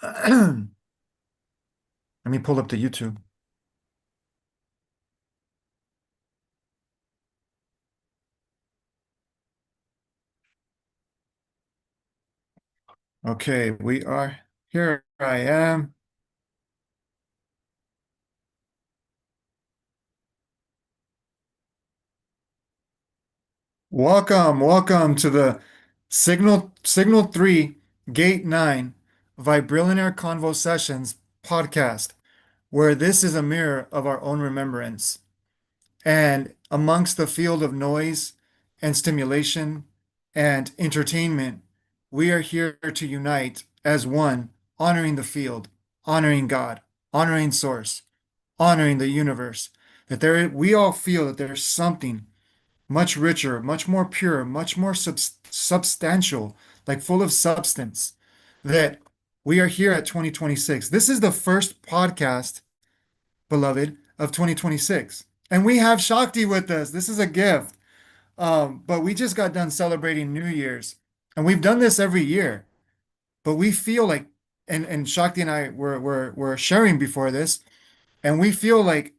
Let me pull up the YouTube. Okay, we are here. I am. Welcome to the Signal 3 Gate 9 Vibrillionaire Convo-Sessions podcast, where this is a mirror of our own remembrance. And amongst the field of noise and stimulation and entertainment, we are here to unite as one, honoring the field, honoring God, honoring Source, honoring the universe. We all feel that there's something much richer, much more pure, much more substantial, like full of substance, that we are here at 2026. This is the first podcast, beloved, of 2026. And we have Shakti with us. This is a gift. But we just got done celebrating New Year's. And we've done this every year. But we feel like, and Shakti and I were sharing before this, and we feel like,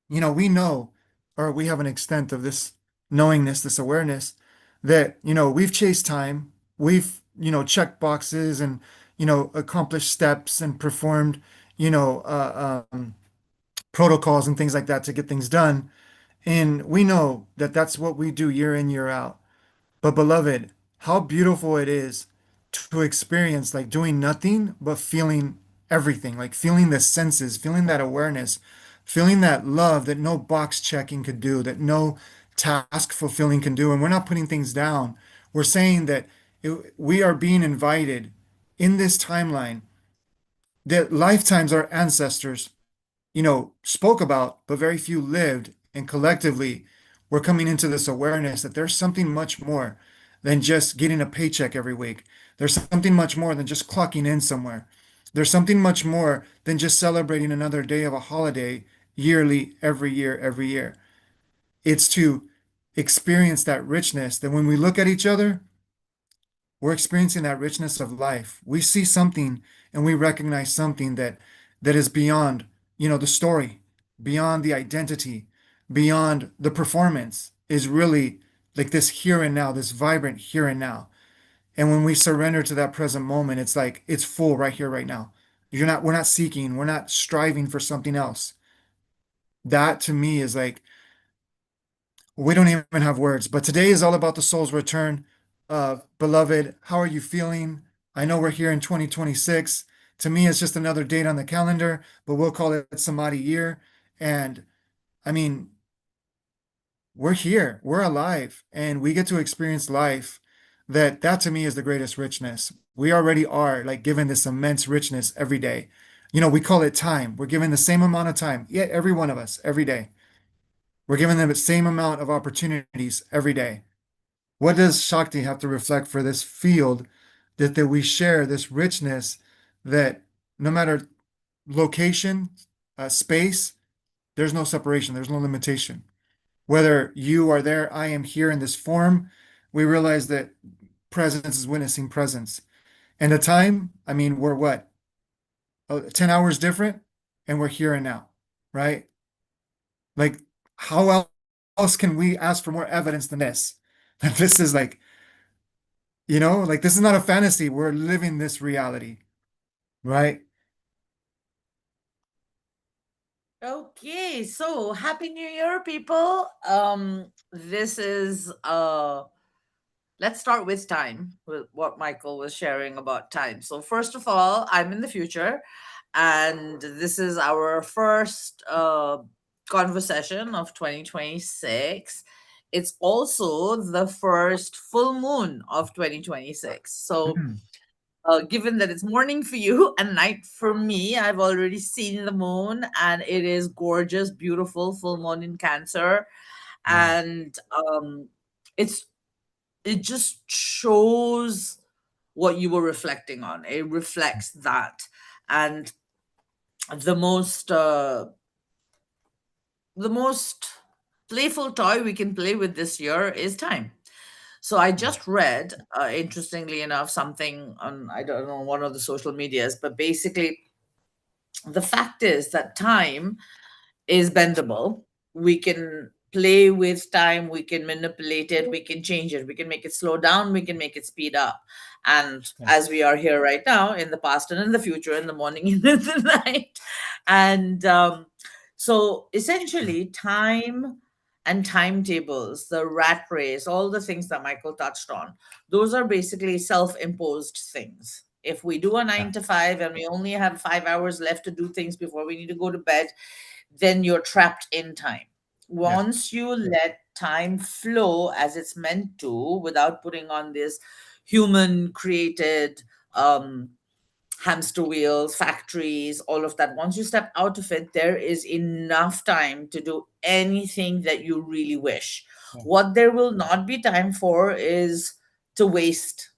we know, or we have an extent of this knowingness, this awareness that, we've chased time, we've, checked boxes and, accomplished steps and performed, you know, protocols and things like that to get things done. And we know that that's what we do year in, year out. But beloved, how beautiful it is to experience like doing nothing but feeling everything, like feeling the senses, feeling that awareness, feeling that love that no box checking could do, that no task fulfilling can do. And we're not putting things down. We're saying that we are being invited in this timeline that lifetimes our ancestors, spoke about, but very few lived. And collectively, we're coming into this awareness that there's something much more than just getting a paycheck every week. There's something much more than just clocking in somewhere. There's something much more than just celebrating another day of a holiday yearly, every year, every year. It's to experience that richness that when we look at each other, we're experiencing that richness of life. We see something and we recognize something that is beyond, the story, beyond the identity, beyond the performance is really like this here and now, this vibrant here and now. And when we surrender to that present moment, it's like it's full right here, right now. We're not seeking, we're not striving for something else. That to me is like we don't even have words, but today is all about the soul's return. Beloved, how are you feeling? I know we're here in 2026. To me, it's just another date on the calendar, but we'll call it Samadhi year. And I mean, we're here, we're alive, and we get to experience life. That to me is the greatest richness. We already are like given this immense richness every day. We call it time. We're given the same amount of time, yet every one of us, every day. We're given them the same amount of opportunities every day. What does Shakti have to reflect for this field that we share this richness that no matter location, space, there's no separation, there's no limitation. Whether you are there, I am here in this form, we realize that presence is witnessing presence. And the time, I mean, we're what? 10 hours different, and we're here and now, right? Like, how else can we ask for more evidence than this? That this is like, like this is not a fantasy. We're living this reality, right? Okay, so happy new year, people. This is let's start with time, with what Michael was sharing about time. So first of all, I'm in the future, and this is our first conversation of 2026. It's also the first full moon of 2026. So Mm. given that it's morning for you and night for me, I've already seen the moon and it is gorgeous, beautiful, full moon in Cancer. Wow. And it's it just shows what you were reflecting on. It reflects that. And the most uh, the most playful toy we can play with this year is time. So I just read, interestingly enough, something on, I don't know, one of the social medias, but basically the fact is that time is bendable. We can play with time, we can manipulate it, we can change it, we can make it slow down, we can make it speed up. And as Yes. we are here right now, in the past and in the future, in the morning and in the night. And so essentially, time and timetables, the rat race, all the things that Michael touched on, those are basically self imposed things. If we do a Yeah. 9 to 5 and we only have 5 hours left to do things before we need to go to bed, then you're trapped in time. Yeah. Once you let time flow as it's meant to, without putting on this human created um, hamster wheels, factories, all of that, once you step out of it, there is enough time to do anything that you really wish. Yeah. What there will not be time for is to waste.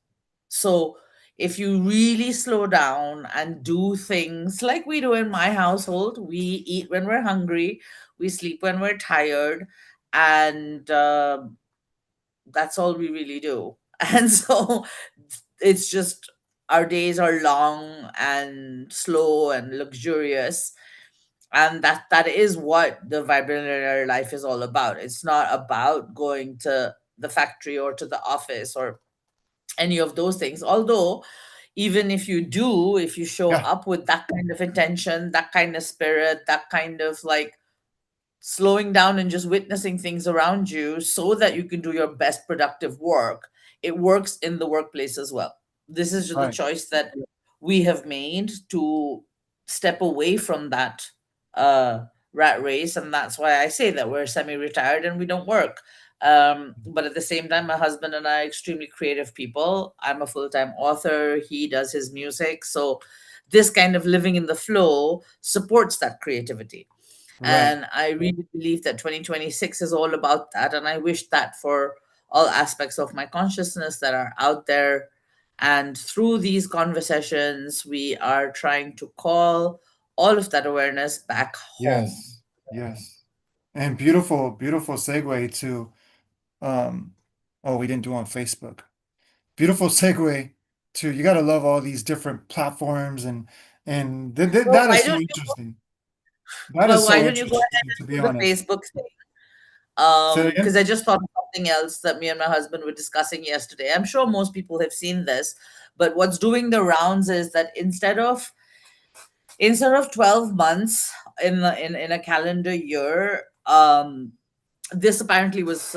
So if you really slow down and do things like we do in my household, we eat when we're hungry, we sleep when we're tired, and that's all we really do. And so it's just our days are long and slow and luxurious. And that is what the vibrant linear life is all about. It's not about going to the factory or to the office or any of those things. Although, even if you do, if you show Yeah. up with that kind of intention, that kind of spirit, that kind of like slowing down and just witnessing things around you so that you can do your best productive work, it works in the workplace as well. This is just the Right. choice that we have made to step away from that uh, rat race. And that's why I say that we're semi retired and we don't work. But at the same time, my husband and I are extremely creative people. I'm a full time author, he does his music. So, this kind of living in the flow supports that creativity. Right. And I really believe that 2026 is all about that. And I wish that for all aspects of my consciousness that are out there. And through these conversations, we are trying to call all of that awareness back home. Yes. Yes. And beautiful, beautiful segue to um oh, we didn't do on Facebook. Beautiful segue to you gotta love all these different platforms and Well, that why is so don't you? interesting. That is Well, why so don't you go ahead interesting, to and be do the honest. Facebook thing? Say it Because again? I just thought of something else that me and my husband were discussing yesterday. I'm sure most people have seen this, but what's doing the rounds is that instead of 12 months in a calendar year, this apparently was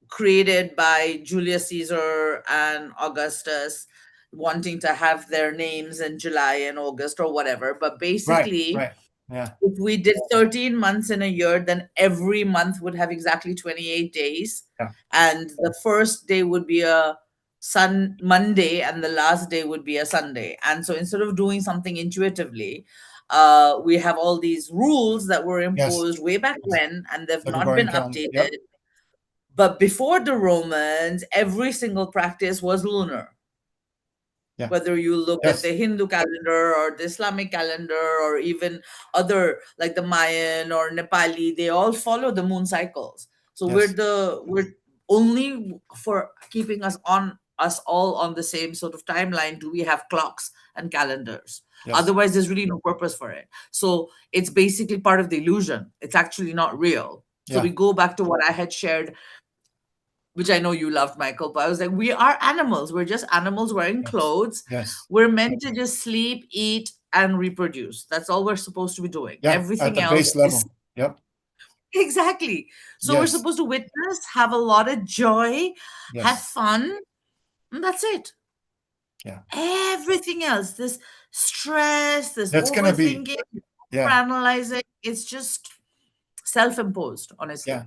created by Julius Caesar and Augustus, wanting to have their names in July and August or whatever. But Right, basically, right. Yeah. if we did 13 months in a year, then every month would have exactly 28 days. Yeah. And the first day would be a Monday, and the last day would be a Sunday. And so instead of doing something intuitively, we have all these rules that were Yes. imposed way back when, and they've The not been Gregorian calendar. updated. Yep. But before the Romans, every single practice was lunar. Yeah. Whether you look at the Yes. Hindu calendar or the Islamic calendar or even other like the Mayan or Nepali, they all follow the moon cycles. So Yes. we're only for keeping us all on the same sort of timeline do we have clocks and calendars. Yes. Otherwise, there's really no purpose for it. So it's basically part of the illusion. It's actually not real. So we Yeah. go back to what I had shared, which I know you loved, Michael, but I was like, we are animals. We're just animals wearing Yes. clothes. Yes. We're meant to just sleep, eat, and reproduce. That's all we're supposed to be doing. Yeah. At Everything the else base is level. Yep. exactly. So we're Yes. supposed to witness, have a lot of joy, have Yes. fun, and that's it. Yeah. Everything else, this stress, this That's gonna be, overthinking, yeah. overanalyzing, it's just self imposed, honestly. Yeah.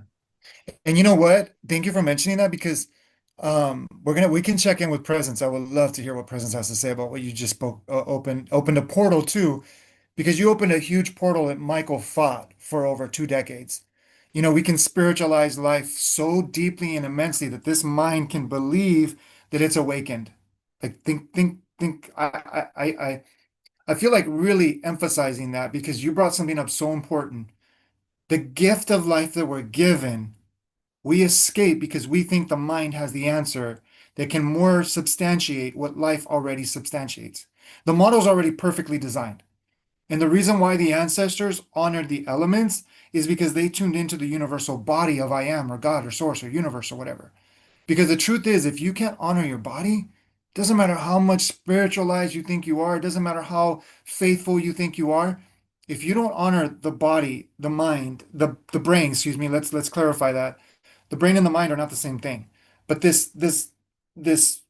And you know what? Thank you for mentioning that because we can check in with Presence. I would love to hear what Presence has to say about what you just spoke opened a portal to because you opened a huge portal that Michael fought for over 2 decades. You know, we can spiritualize life so deeply and immensely that this mind can believe that it's awakened. Like think I feel like really emphasizing that because you brought something up so important. The gift of life that we're given We escape because we think the mind has the answer that can more substantiate what life already substantiates. The model's already perfectly designed. And the reason why the ancestors honored the elements is because they tuned into the universal body of I am or God or source or universe or whatever. Because the truth is, if you can't honor your body, doesn't matter how much spiritualized you think you are, it doesn't matter how faithful you think you are, if you don't honor the body, the mind, the brain, excuse me, let's clarify that. The brain and the mind are not the same thing. But this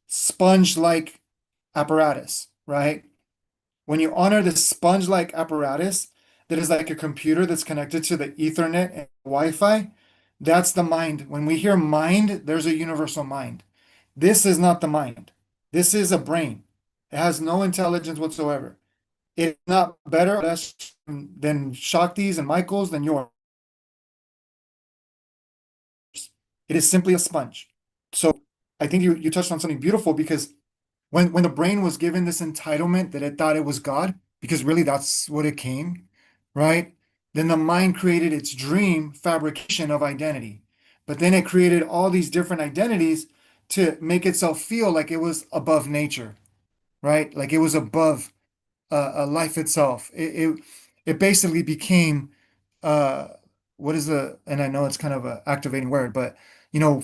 sponge-like apparatus, right? When you honor this sponge-like apparatus that is like a computer that's connected to the Ethernet and Wi-Fi, that's the mind. When we hear mind, there's a universal mind. This is not the mind. This is a brain. It has no intelligence whatsoever. It's not better or less than Shakti's and Michael's than yours. It is simply a sponge. So I think you touched on something beautiful because when the brain was given this entitlement that it thought it was God, because really that's what it came, right? Then the mind created its dream fabrication of identity. But then it created all these different identities to make itself feel like it was above nature, right? Like it was above life itself. It basically became uh, what is the, and I know it's kind of a activating word, but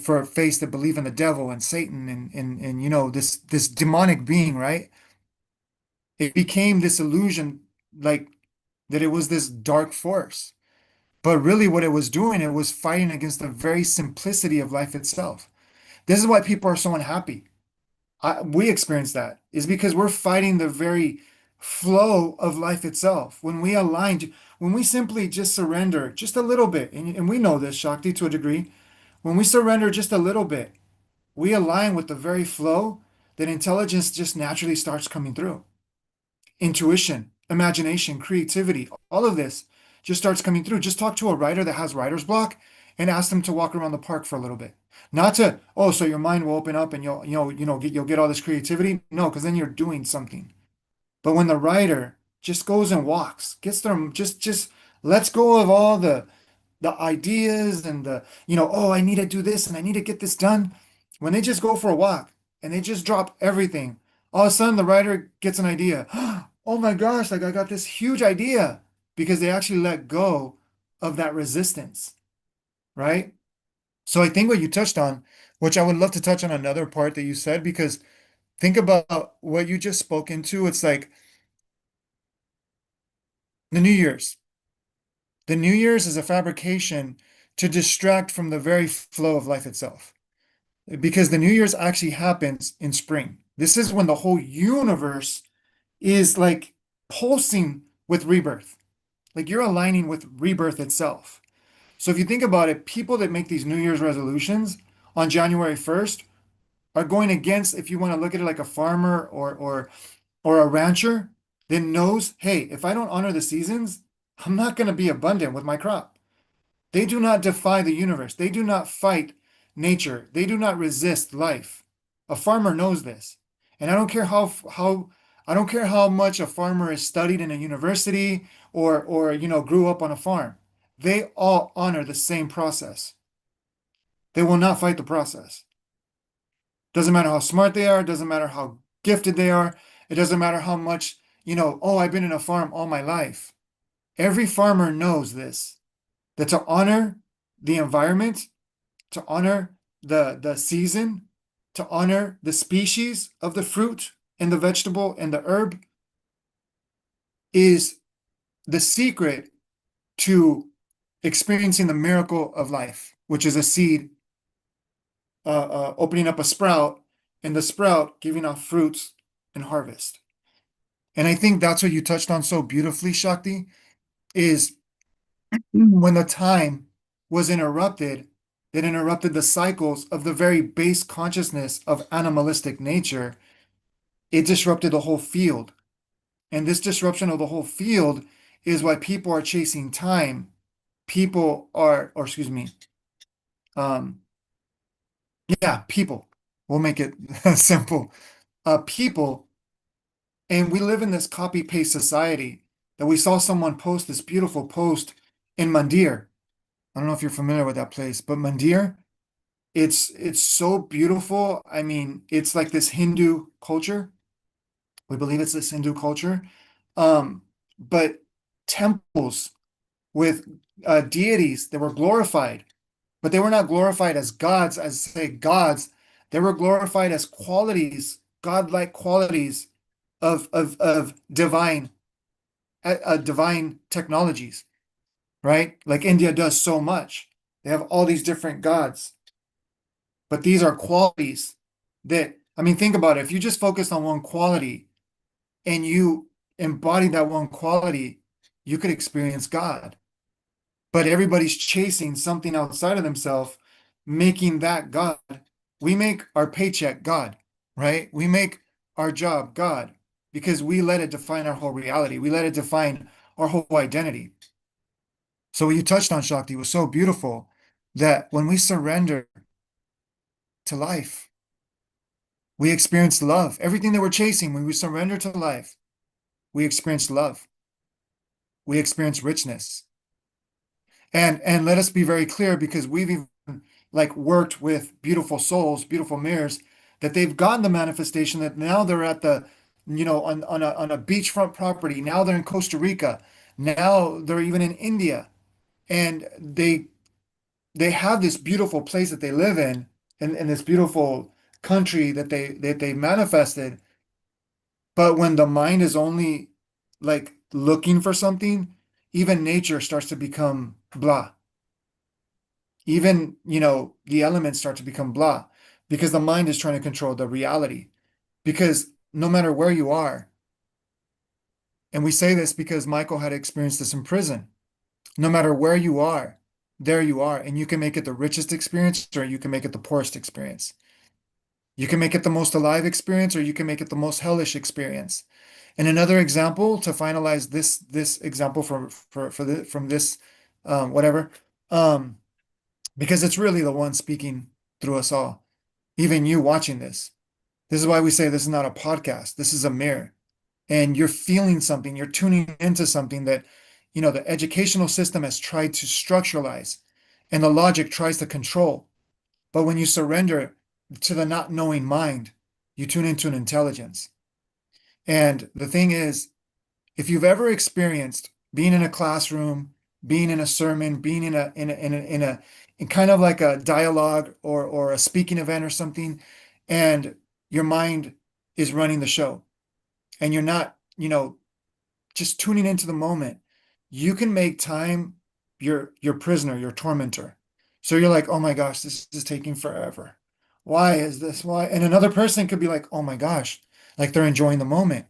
for faith that believe in the devil and Satan and this demonic being, right? It became this illusion like that it was this dark force. But really what it was doing, it was fighting against the very simplicity of life itself. This is why people are so unhappy. We experience that is because we're fighting the very flow of life itself. When we align, when we simply just surrender just a little bit, and we know this, Shakti, to a degree, when we surrender just a little bit, we align with the very flow that intelligence just naturally starts coming through. Intuition, imagination, creativity, all of this just starts coming through. Just talk to a writer that has writer's block and ask them to walk around the park for a little bit. Not to, oh, so your mind will open up and you'll get all this creativity. No, because then you're doing something. But when the writer just goes and walks, gets them just lets go of all the ideas and oh, I need to do this and I need to get this done. When they just go for a walk and they just drop everything, all of a sudden the writer gets an idea. Oh my gosh, like I got this huge idea because they actually let go of that resistance, right? So I think what you touched on, which I would love to touch on another part that you said, because think about what you just spoke into. It's like the New Year's. The New Year's is a fabrication to distract from the very flow of life itself. Because the New Year's actually happens in spring. This is when the whole universe is like pulsing with rebirth. Like you're aligning with rebirth itself. So if you think about it, people that make these New Year's resolutions on January 1st are going against, if you want to look at it like a farmer or a rancher that knows, hey, if I don't honor the seasons, I'm not going to be abundant with my crop. They do not defy the universe. They do not fight nature. They do not resist life. A farmer knows this. And I don't care how much a farmer is studied in a university or grew up on a farm. They all honor the same process. They will not fight the process. Doesn't matter how smart they are, doesn't matter how gifted they are, it doesn't matter how much, oh, I've been in a farm all my life. Every farmer knows this, that to honor the environment, to honor the season, to honor the species of the fruit and the vegetable and the herb is the secret to experiencing the miracle of life, which is a seed opening up a sprout and the sprout giving off fruits and harvest. And I think that's what you touched on so beautifully, Shakti, is when the time was interrupted, that interrupted the cycles of the very base consciousness of animalistic nature, it disrupted the whole field. And this disruption of the whole field is why people are chasing time. People are, or excuse me, um, yeah, people. We'll make it simple. People, and we live in this copy paste society that we saw someone post this beautiful post in Mandir. I don't know if you're familiar with that place, but Mandir. It's so beautiful. I mean, it's like this Hindu culture. We believe it's this Hindu culture. Um, but temples with deities that were glorified, but they were not glorified as gods, as say gods. They were glorified as qualities, godlike qualities of divine technologies, right? Like India does so much. They have all these different gods, but these are qualities that, I mean, think about it. If you just focus on one quality and you embody that one quality, you could experience God. But everybody's chasing something outside of themselves, making that God. We make our paycheck God, right? We make our job God because we let it define our whole reality. We let it define our whole identity. So what you touched on, Shakti, was so beautiful that when we surrender to life, we experience love. Everything that we're chasing, when we surrender to life, we experience love. We experience richness. And let us be very clear because we've even like worked with beautiful souls, beautiful mirrors, that they've gotten the manifestation that now they're at the, on a beachfront property. Now they're in Costa Rica. Now they're even in India. And they have this beautiful place that they live in this beautiful country that they manifested. But when the mind is only like looking for something, even nature starts to become blah. Even, the elements start to become blah because the mind is trying to control the reality. Because no matter where you are, and we say this because Michael had experienced this in prison, no matter where you are, there you are. And you can make it the richest experience or you can make it the poorest experience. You can make it the most alive experience or you can make it the most hellish experience. And another example to finalize this example from this whatever, um, because it's really the one speaking through us all, even you watching this. This is why we say this is not a podcast. This is a mirror. And you're feeling something, you're tuning into something that, the educational system has tried to structuralize and the logic tries to control. But when you surrender to the not knowing mind, you tune into an intelligence. And the thing is, if you've ever experienced being in a classroom, being in a sermon, being in kind of like a dialogue or a speaking event or something, and your mind is running the show, and you're not, just tuning into the moment, you can make time your prisoner, your tormentor. So you're like, oh my gosh, this is taking forever. Why is this? Why? And another person could be like, oh my gosh, like they're enjoying the moment.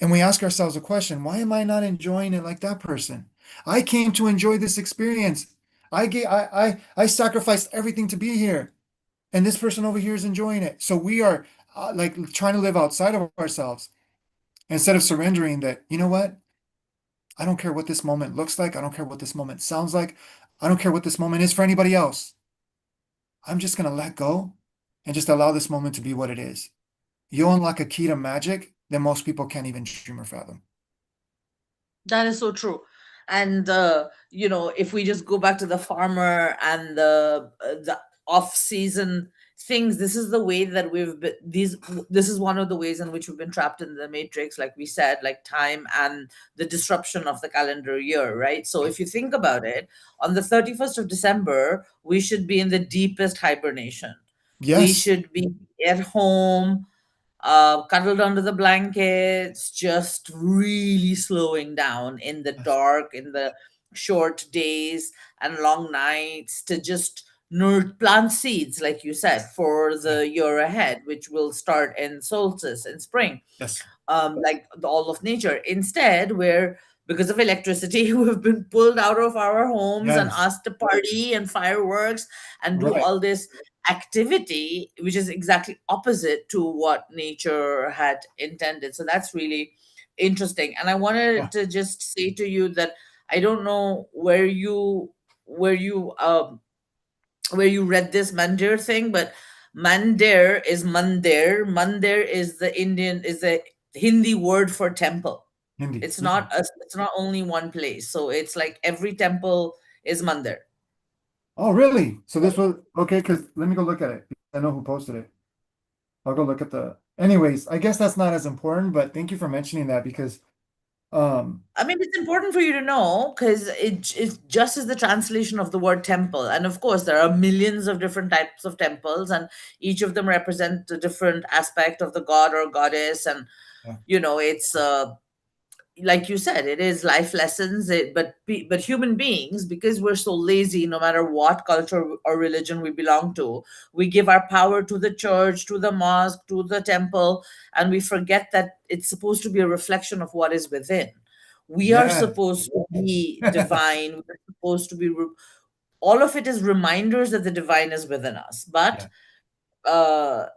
And we ask ourselves a question, why am I not enjoying it like that person? I came to enjoy this experience. I sacrificed everything to be here. And this person over here is enjoying it. So we are like trying to live outside of ourselves instead of surrendering that, you know what? I don't care what this moment looks like. I don't care what this moment sounds like. I don't care what this moment is for anybody else. I'm just going to let go and just allow this moment to be what it is. You'll unlock a key to magic that most people can't even dream or fathom. That is so true. And if we just go back to the farmer and the off-season things, this is the way that we've been these this is one of the ways in which we've been trapped in the matrix, like we said, like time and the disruption of the calendar year, right? So if you think about it, on the 31st of December, we should be in the deepest hibernation. We Yes. should be at home, cuddled under the blankets, just really slowing down in the Yes. dark, in the short days and long nights, to just plant seeds, like you said, for Yeah. the year ahead, which will start in solstice in spring, Yes. like all of nature. Instead, where because of electricity, we've been pulled out of our homes and Yes. asked to party and fireworks and do Right. all this activity, which is exactly opposite to what nature had intended. So that's really interesting. And I Yeah. wanted to just say to you that I don't know where you where you read this mandir thing, but mandir is mandir. Mandir is the Hindi word for temple. Hindi. It's Yeah. not only one place. So it's like every temple is mandir. Oh, really? So this was okay, because let me go look at it. I know who posted it. I'll go look at the. Anyways, I guess that's not as important, but thank you for mentioning that because um I mean, it's important for you to know because it just is the translation of the word temple. And of course, there are millions of different types of temples, and each of them represent a different aspect of the god or goddess. And, yeah. it's like you said, it is life lessons. But human beings, because we're so lazy, no matter what culture or religion we belong to, we give our power to the church, to the mosque, to the temple, and we forget that it's supposed to be a reflection of what is within. We are Yeah. supposed to be divine. We're supposed to be. All of it is reminders that the divine is within us. But Yeah. uh,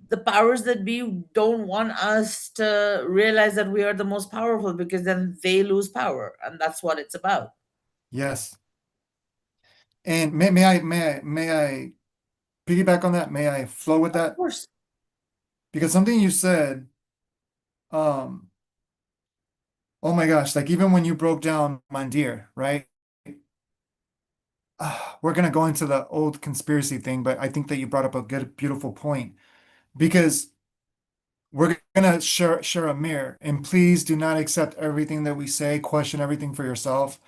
the powers that be don't want us to realize that we are the most powerful, because then they lose power, and that's what it's about. Yes. And may I piggyback on that? May I flow with Of that? course. Because something you said, um, oh my gosh, like even when you broke down Mandir, right? We're gonna go into the old conspiracy thing, but I think that you brought up a good, beautiful point because we're gonna share a mirror, and please do not accept everything that we say, question everything for yourself.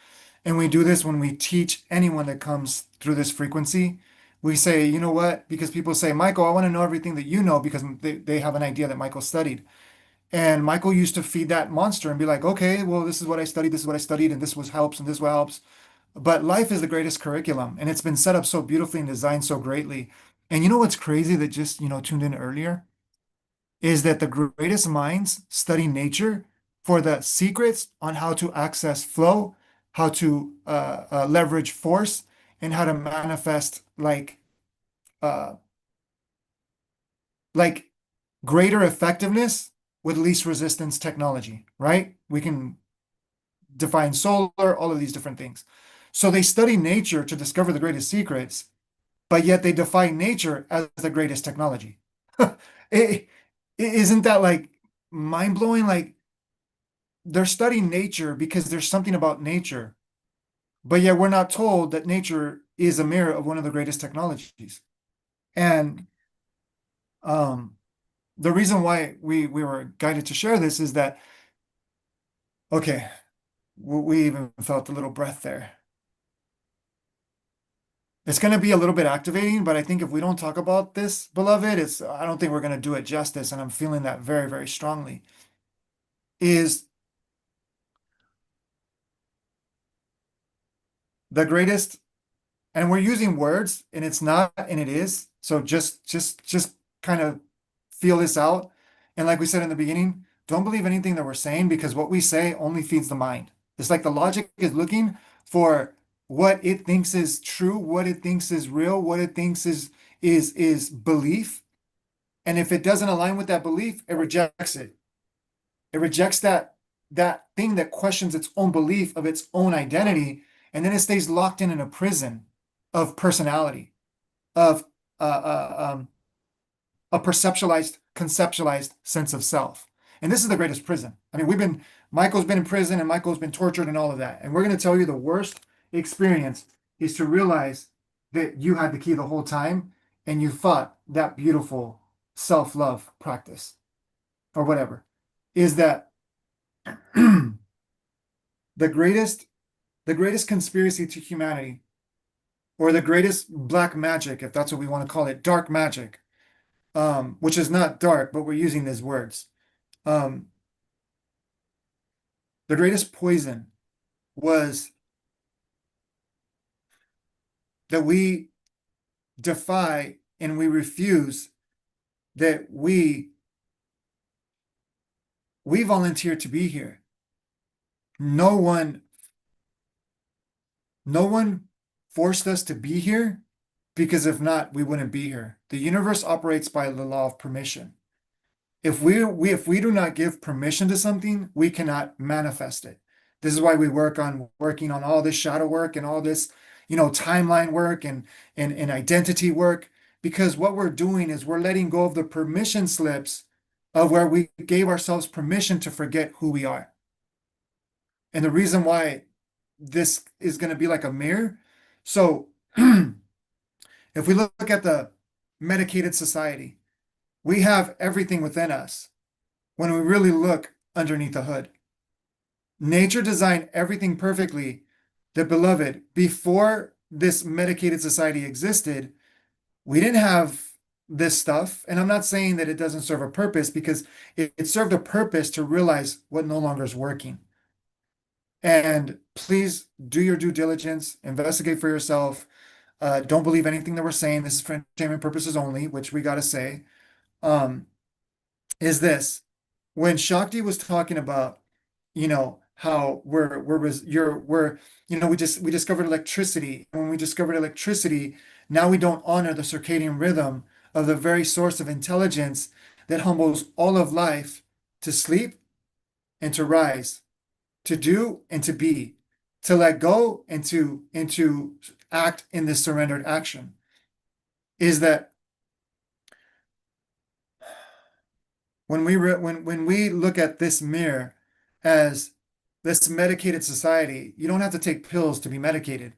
And we do this when we teach anyone that comes through this frequency. We say, you know what? Because people say, Michael, I want to know everything that you know because they have an idea that Michael studied. And Michael used to feed that monster and be like, okay, well, this is what I studied, this is what I studied, and this was helps, and this what helps. But life is the greatest curriculum, and it's been set up so beautifully and designed so greatly. And you know what's crazy that just, tuned in earlier is that the greatest minds study nature for the secrets on how to access flow, how to leverage force, and how to manifest uh, like greater effectiveness with least resistance technology, right? We can define solar, all of these different things. So they study nature to discover the greatest secrets, but yet they define nature as the greatest technology. It, isn't that like mind blowing? Like they're studying nature because there's something about nature, but yet we're not told that nature is a mirror of one of the greatest technologies. And um, the reason why we were guided to share this is that, okay, we even felt a little breath there. It's going to be a little bit activating, but I think if we don't talk about this, beloved, I don't think we're going to do it justice. And I'm feeling that very, very strongly. Is the greatest, and we're using words and it's not and it is, so just kind of feel this out. And like we said in the beginning, don't believe anything that we're saying because what we say only feeds the mind. It's like the logic is looking for what it thinks is true, what it thinks is real, what it thinks is belief. And if it doesn't align with that belief, it rejects it. It rejects that thing that questions its own belief of its own identity, and then it stays locked in a prison of personality, of a perceptualized, conceptualized sense of self. And this is the greatest prison. I mean, Michael's been in prison and Michael's been tortured and all of that. And we're going to tell you the worst experience is to realize that you had the key the whole time and you fought that beautiful self-love practice or whatever. Is that the greatest the greatest conspiracy to humanity or the greatest black magic, if that's what we want to call it, dark magic, which is not dark, but we're using these words. Um, the greatest poison was that we defy and we refuse that we volunteered to be here. No one, no one forced us to be here because if not, we wouldn't be here. The universe operates by the law of permission. If we do not give permission to something, we cannot manifest it. This is why we working on all this shadow work and all this, timeline work and identity work, because what we're doing is we're letting go of the permission slips of where we gave ourselves permission to forget who we are. And the reason why this is going to be like a mirror. So If we look at the medicated society, we have everything within us when we really look underneath the hood. Nature designed everything perfectly. The beloved, before this medicated society existed, we didn't have this stuff. And I'm not saying that it doesn't serve a purpose because it served a purpose to realize what no longer is working. And please do your due diligence, investigate for yourself. Don't believe anything that we're saying. This is for entertainment purposes only, which we got to say. Um, is this when Shakti was talking about, how we discovered electricity. And when we discovered electricity, now we don't honor the circadian rhythm of the very source of intelligence that humbles all of life to sleep and to rise, to do and to be, to let go and to act in this surrendered action. Is that when we look at this mirror as this medicated society, you don't have to take pills to be medicated.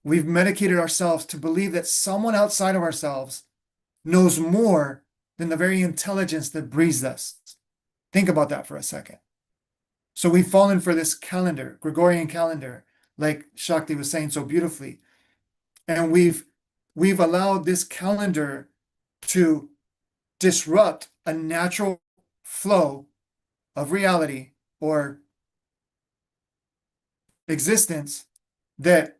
We've medicated ourselves to believe that someone outside of ourselves knows more than the very intelligence that breathes us. Think about that for a second. So we've fallen for this calendar, Gregorian calendar, like Shakti was saying so beautifully. And we've allowed this calendar to disrupt a natural flow of reality or existence that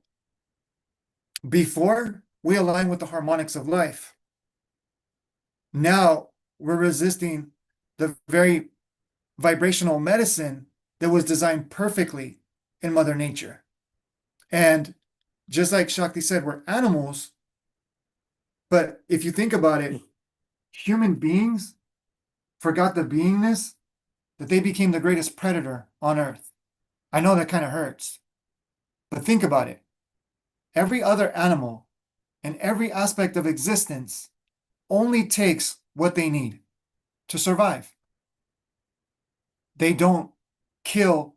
before we align with the harmonics of life. Now we're resisting the very vibrational medicine that was designed perfectly in Mother Nature. And just like Shakti said, we're animals. But if you think about it, human beings forgot the beingness that they became the greatest predator on earth. I know that kind of hurts, but think about it. Every other animal and every aspect of existence only takes what they need to survive. They don't kill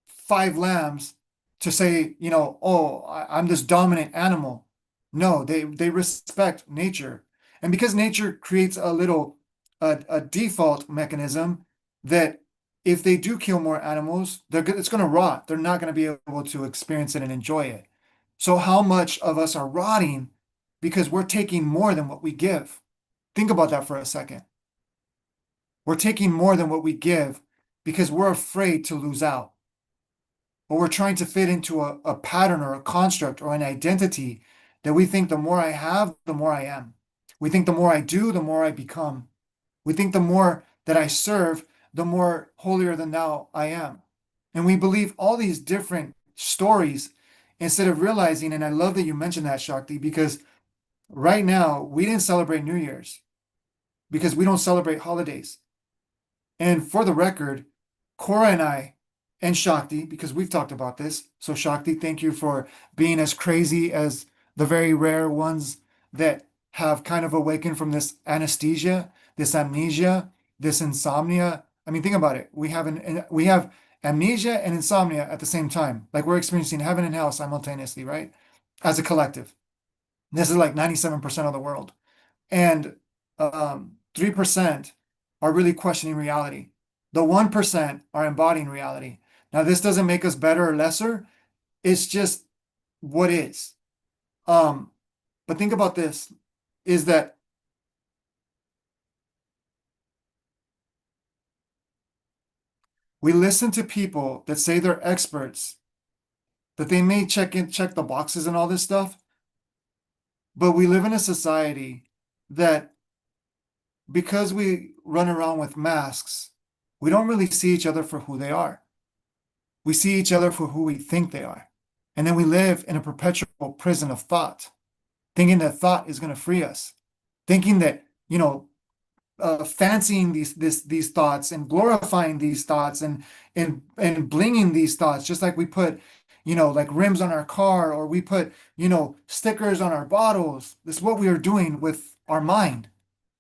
5 lambs to say, oh, I'm this dominant animal. No, they respect nature. And because nature creates a default mechanism that if they do kill more animals, it's going to rot. They're not going to be able to experience it and enjoy it. So how much of us are rotting because we're taking more than what we give? Think about that for a second. We're taking more than what we give because we're afraid to lose out. Or we're trying to fit into a pattern or a construct or an identity that we think the more I have, the more I am. We think the more I do, the more I become. We think the more that I serve, the more holier than thou I am. And we believe all these different stories instead of realizing, and I love that you mentioned that, Shakti, because right now we didn't celebrate New Year's because we don't celebrate holidays. And for the record, Cora and I, and Shakti, because we've talked about this. So, Shakti, thank you for being as crazy as the very rare ones that have kind of awakened from this anesthesia, this amnesia, this insomnia. I mean, think about it. We have amnesia and insomnia at the same time. Like we're experiencing heaven and hell simultaneously, right? As a collective. This is like 97% of the world. And 3% are really questioning reality. The 1% are embodying reality. Now, this doesn't make us better or lesser. It's just what is. But think about this, is that we listen to people that say they're experts, that they may check the boxes and all this stuff, but we live in a society that because we run around with masks, we don't really see each other for who they are. We see each other for who we think they are. And then we live in a perpetual prison of thought, thinking that thought is going to free us, thinking that, fancying these thoughts and glorifying these thoughts and blinging these thoughts, just like we put, like rims on our car or we put, stickers on our bottles. This is what we are doing with our mind.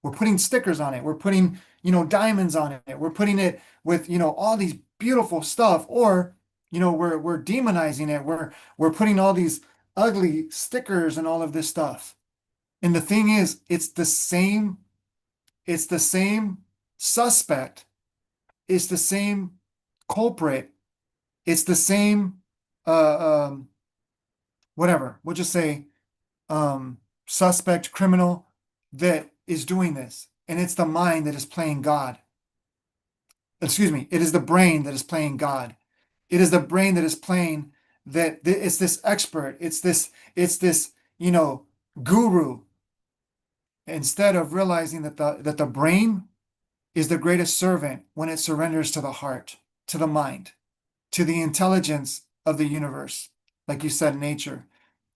We're putting stickers on it. We're putting, diamonds on it. We're putting it with, all these beautiful stuff, or, we're demonizing it. We're putting all these ugly stickers and all of this stuff. And the thing is, it's the same suspect, it's the same culprit, it's the same uh whatever. We'll just say suspect, criminal that is doing this. And it's the mind that is playing God. Excuse me, it is the brain that is playing God. It is the brain that is playing it's this expert, it's this, guru, instead of realizing that the brain is the greatest servant when it surrenders to the heart, to the mind, to the intelligence of the universe, like you said, nature.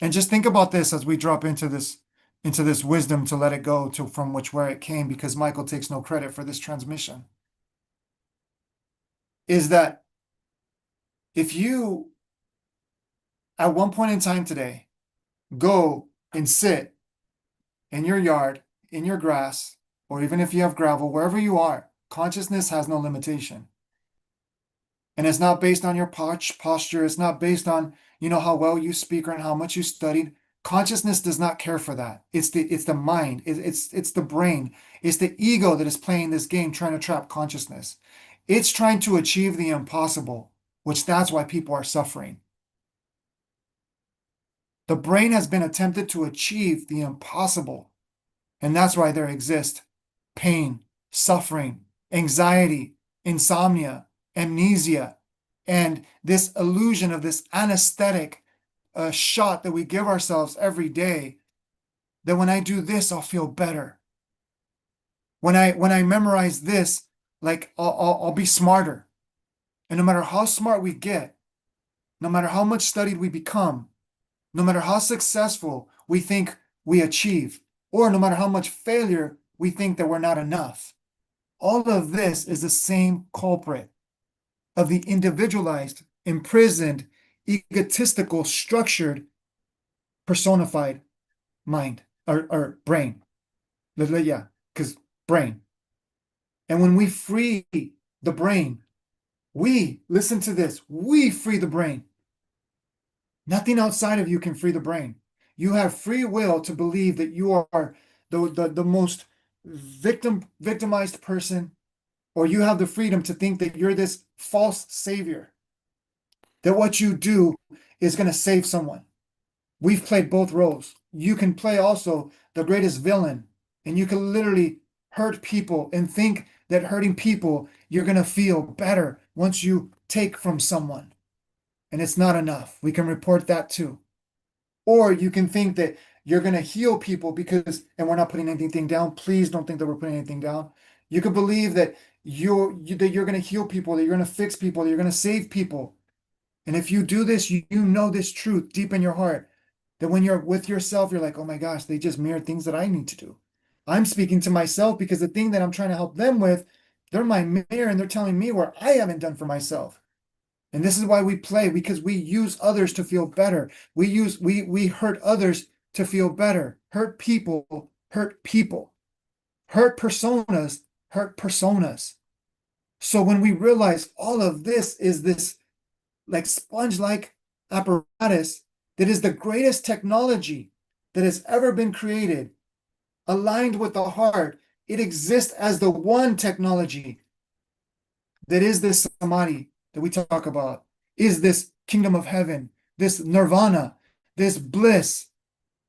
And just think about this as we drop into this wisdom to let it go to from which where it came, because Michael takes no credit for this transmission, is that if you at one point in time today go and sit in your yard, in your grass, or even if you have gravel, wherever you are, consciousness has no limitation. And it's not based on your posture. It's not based on, how well you speak or how much you studied. Consciousness does not care for that. It's the mind. It's the brain. It's the ego that is playing this game, trying to trap consciousness. It's trying to achieve the impossible, which that's why people are suffering. The brain has been attempted to achieve the impossible, and that's why there exist pain, suffering, anxiety, insomnia, amnesia, and this illusion of this anesthetic shot that we give ourselves every day, that when I do this, I'll feel better. When I memorize this, like I'll be smarter. And no matter how smart we get, no matter how much studied we become, no matter how successful we think we achieve, or no matter how much failure we think that we're not enough, all of this is the same culprit of the individualized, imprisoned, egotistical, structured, personified mind or brain. Yeah, because brain. And when we free the brain, listen to this, we free the brain. Nothing outside of you can free the brain. You have free will to believe that you are the most victimized person, or you have the freedom to think that you're this false savior, that what you do is going to save someone. We've played both roles. You can play also the greatest villain, and you can literally hurt people and think that hurting people, you're going to feel better once you take from someone. And it's not enough. We can report that too. Or you can think that you're going to heal people because, and we're not putting anything down. Please don't think that we're putting anything down. You could believe that you're going to heal people, that you're going to fix people, that you're going to save people. And if you do this, you know this truth deep in your heart, that when you're with yourself, you're like, oh my gosh, they just mirror things that I need to do. I'm speaking to myself because the thing that I'm trying to help them with, they're my mirror and they're telling me where I haven't done for myself. And this is why we play, because we use others to feel better. We hurt others to feel better. Hurt people, hurt people. Hurt personas, hurt personas. So when we realize all of this is this like sponge-like apparatus that is the greatest technology that has ever been created, aligned with the heart, it exists as the one technology that is this samadhi that we talk about, is this kingdom of heaven, this nirvana, this bliss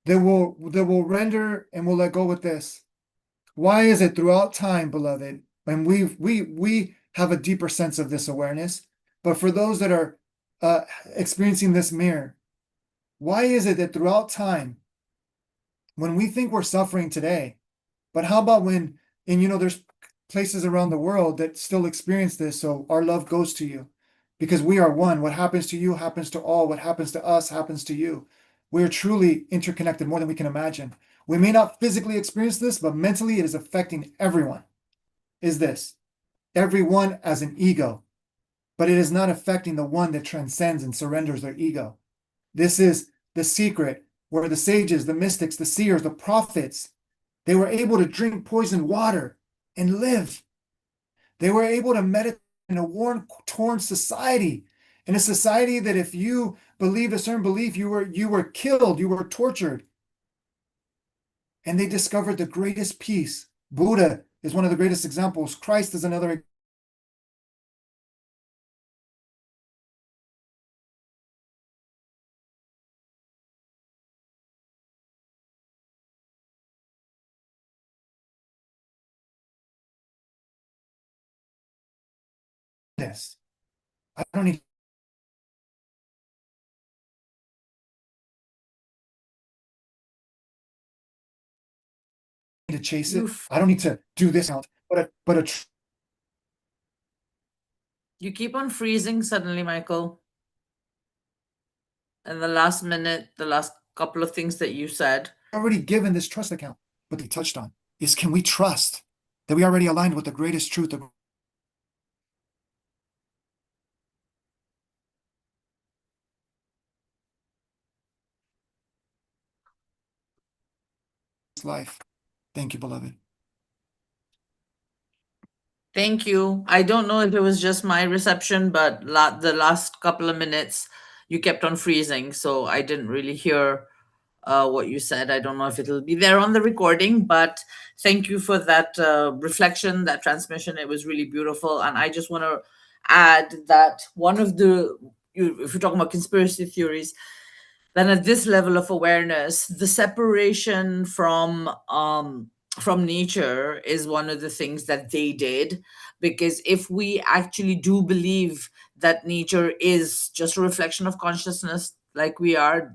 that will render and will let go with this. Why is it throughout time, beloved, and we have a deeper sense of this awareness, but for those that are experiencing this mirror, why is it that throughout time, when we think we're suffering today, but how about when, and there's places around the world that still experience this, so our love goes to you because we are one. What happens to you happens to all. What happens to us happens to you. We're truly interconnected more than we can imagine. We may not physically experience this, but mentally it is affecting everyone. Is this everyone as an ego, but it is not affecting the one that transcends and surrenders their ego. This is the secret where the sages, the mystics, the seers, the prophets, they were able to drink poisoned water and live. They were able to meditate in a worn, torn society, in a society that if you believed a certain belief, you were killed, you were tortured. And they discovered the greatest peace. Buddha is one of the greatest examples. Christ is another this. I don't need to chase You it. f- I don't need to do this out. But you keep on freezing suddenly, Michael. And the last minute, the last couple of things that you said. already given this trust account. What they touched on is, can we trust that we already aligned with the greatest truth of life? Thank you, beloved. Thank you. I don't know if it was just my reception, but the last couple of minutes you kept on freezing, so I didn't really hear what you said. I don't know if it'll be there on the recording, but thank you for that reflection, that transmission. It was really beautiful. And I just want to add that if you're talking about conspiracy theories, then at this level of awareness, the separation from nature is one of the things that they did. Because if we actually do believe that nature is just a reflection of consciousness, like we are,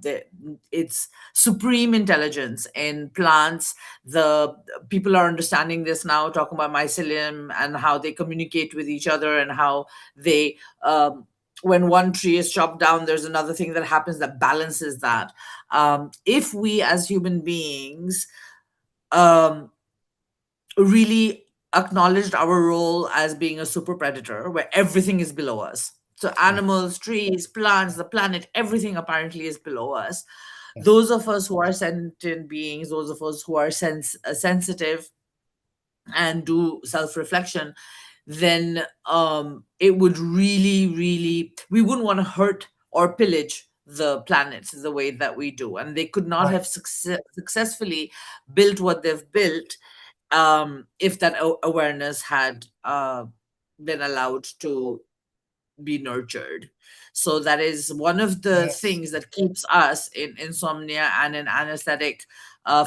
it's supreme intelligence in plants. The people are understanding this now, talking about mycelium and how they communicate with each other, and how they when one tree is chopped down, there's another thing that happens that balances that. If we as human beings um, really acknowledged our role as being a super predator, where everything is below us. So, Yes, animals, trees, plants, the planet, everything apparently is below us. yes, Those of us who are sentient beings, those of us who are sensitive and do self reflection, then it would really, really, we wouldn't want to hurt or pillage the planets the way that we do. And they could not right. have successfully built what they've built if that awareness had been allowed to be nurtured. So that is one of the Yes, things that keeps us in insomnia and in anesthetic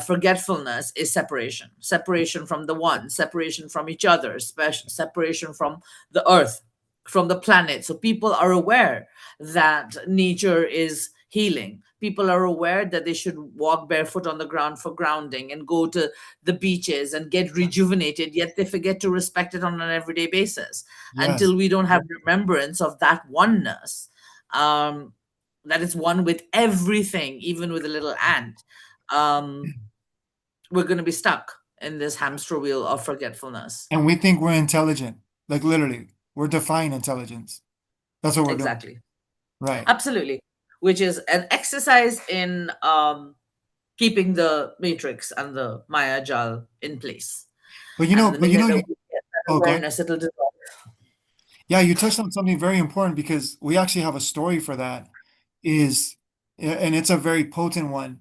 forgetfulness is separation from the one, separation from each other, separation from the earth, from the planet. So people are aware that nature is healing. People are aware that they should walk barefoot on the ground for grounding and go to the beaches and get rejuvenated, yet they forget to respect it on an everyday basis yes, until we don't have remembrance of that oneness, um, that is one with everything, even with a little ant. Um, we're going to be stuck in this hamster wheel of forgetfulness. and we think we're intelligent. Like literally, we're defying intelligence. That's what we're doing. Exactly. Right. Absolutely. Which is an exercise in keeping the matrix and the Maya Jal in place. And the But you minute know, that we get that oh, go ahead. awareness, it'll dissolve. Yeah, you touched on something very important because we actually have a story for that. Is and it's a very potent one.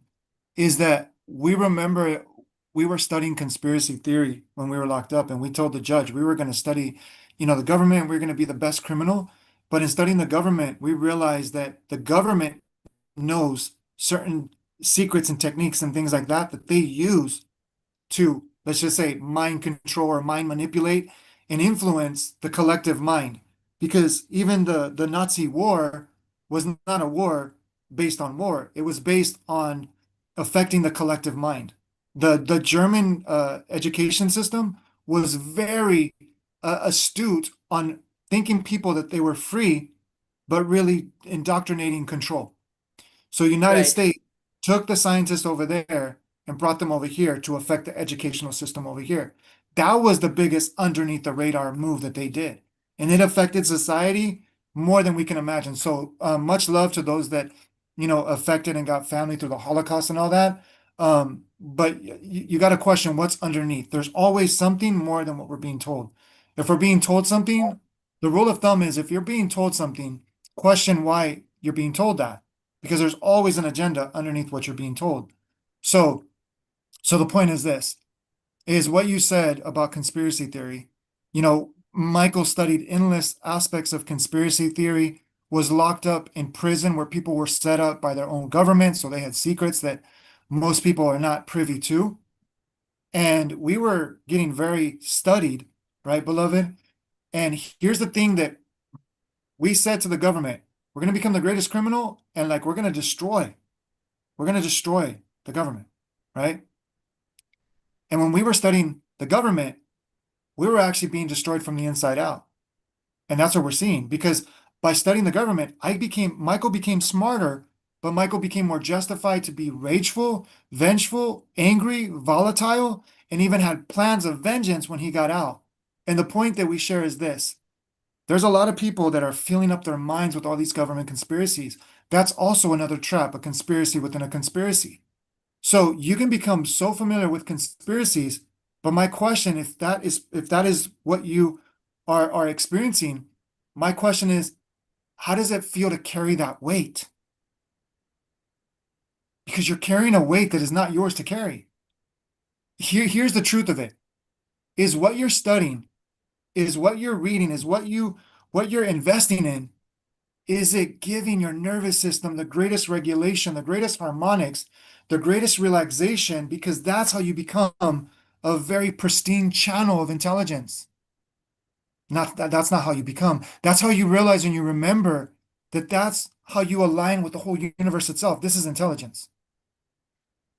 Is that we remember we were studying conspiracy theory when we were locked up, and we told the judge we were going to study, the government. We are going to be the best criminal. But in studying the government, we realized that the government knows certain secrets and techniques and things like that they use to, let's just say, mind control or mind manipulate and influence the collective mind. Because even the Nazi war was not a war based on war, it was based on affecting the collective mind. The German education system was very astute on thinking people that they were free, but really indoctrinating control. So United Right, States took the scientists over there and brought them over here to affect the educational system over here. That was the biggest underneath the radar move that they did. And it affected society more than we can imagine. So much love to those that, affected and got family through the Holocaust and all that. But you got to question what's underneath. There's always something more than what we're being told. If we're being told something, the rule of thumb is if you're being told something, question why you're being told that. because there's always an agenda underneath what you're being told. So, so the point is this, is what you said about conspiracy theory. Michael studied endless aspects of conspiracy theory, was locked up in prison where people were set up by their own government, so they had secrets that most people are not privy to. And we were getting very studied, right, beloved? And here's the thing that we said to the government, we're going to become the greatest criminal, and like we're going to destroy the government, right? And when we were studying the government, we were actually being destroyed from the inside out. And that's what we're seeing, because by studying the government, Michael became smarter, but Michael became more justified to be rageful, vengeful, angry, volatile, and even had plans of vengeance when he got out. And the point that we share is this: there's a lot of people that are filling up their minds with all these government conspiracies. That's also another trap, a conspiracy within a conspiracy. So you can become so familiar with conspiracies, but my question, if that is what you are experiencing, my question is, how does it feel to carry that weight? Because you're carrying a weight that is not yours to carry. Here's the truth of it: is what you're studying, is what you're reading, is what you're investing in. Is it giving your nervous system the greatest regulation, the greatest harmonics, the greatest relaxation? Because that's how you become a very pristine channel of intelligence. Not that that's not how you become. That's how you realize and you remember that that's how you align with the whole universe itself. This is intelligence.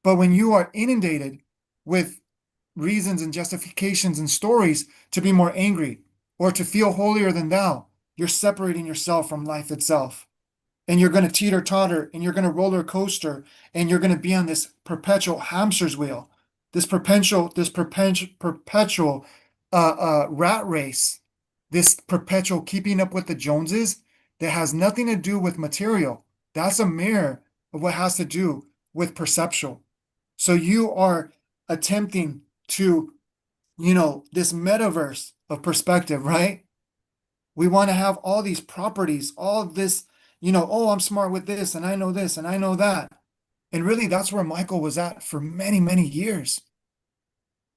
But when you are inundated with reasons and justifications and stories to be more angry or to feel holier than thou, you're separating yourself from life itself. And you're going to teeter totter and you're going to roller coaster and you're going to be on this perpetual hamster's wheel, this perpetual rat race, this perpetual keeping up with the Joneses that has nothing to do with material. That's a mirror of what has to do with perceptual. So you are attempting to, this metaverse of perspective, right? We want to have all these properties, all this, oh, I'm smart with this, and I know this, and I know that. And really, that's where Michael was at for many, many years.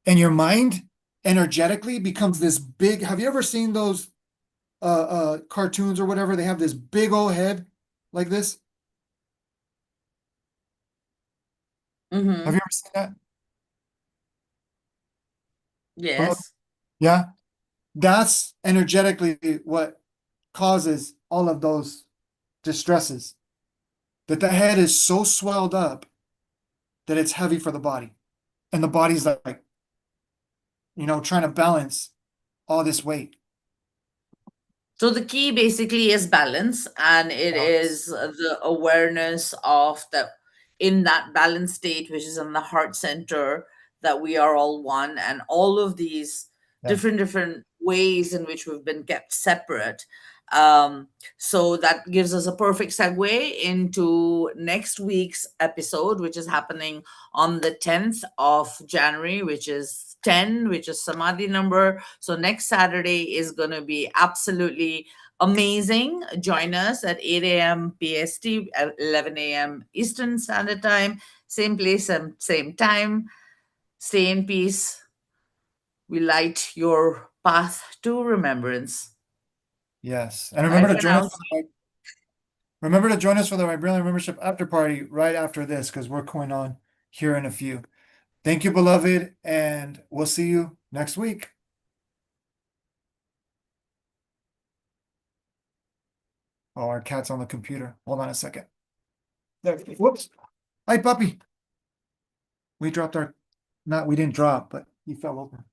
And your mind energetically becomes this big. Have you ever seen those cartoons or whatever? They have this big old head like this. Have Mm-hmm. you ever seen that? Well, Yes. yeah, that's energetically what causes all of those distresses. That the head is so swelled up that it's heavy for the body. And the body's like, trying to balance all this weight. So the key basically is balance, and it Balance. is the awareness of the in that balance state, which is in the heart center, that we are all one, and all of these Yeah. different ways in which we've been kept separate. Um, so that gives us a perfect segue into next week's episode, which is happening on the 10th of January, which is 10, which is Samadhi number. So next Saturday is going to be absolutely amazing. Join us at 8 a.m. PST, 11 a.m. Eastern Standard Time, same place and same time. Stay in peace. We light your path to remembrance. Yes. And Bye for now. remember to join us for the Vibranium membership after party right after this, because we're going on here in a few. Thank you, beloved, and we'll see you next week. Oh, our cat's on the computer. Hold on a second. There. Whoops. Hi, puppy. We dropped our, not, we didn't drop, but he fell over.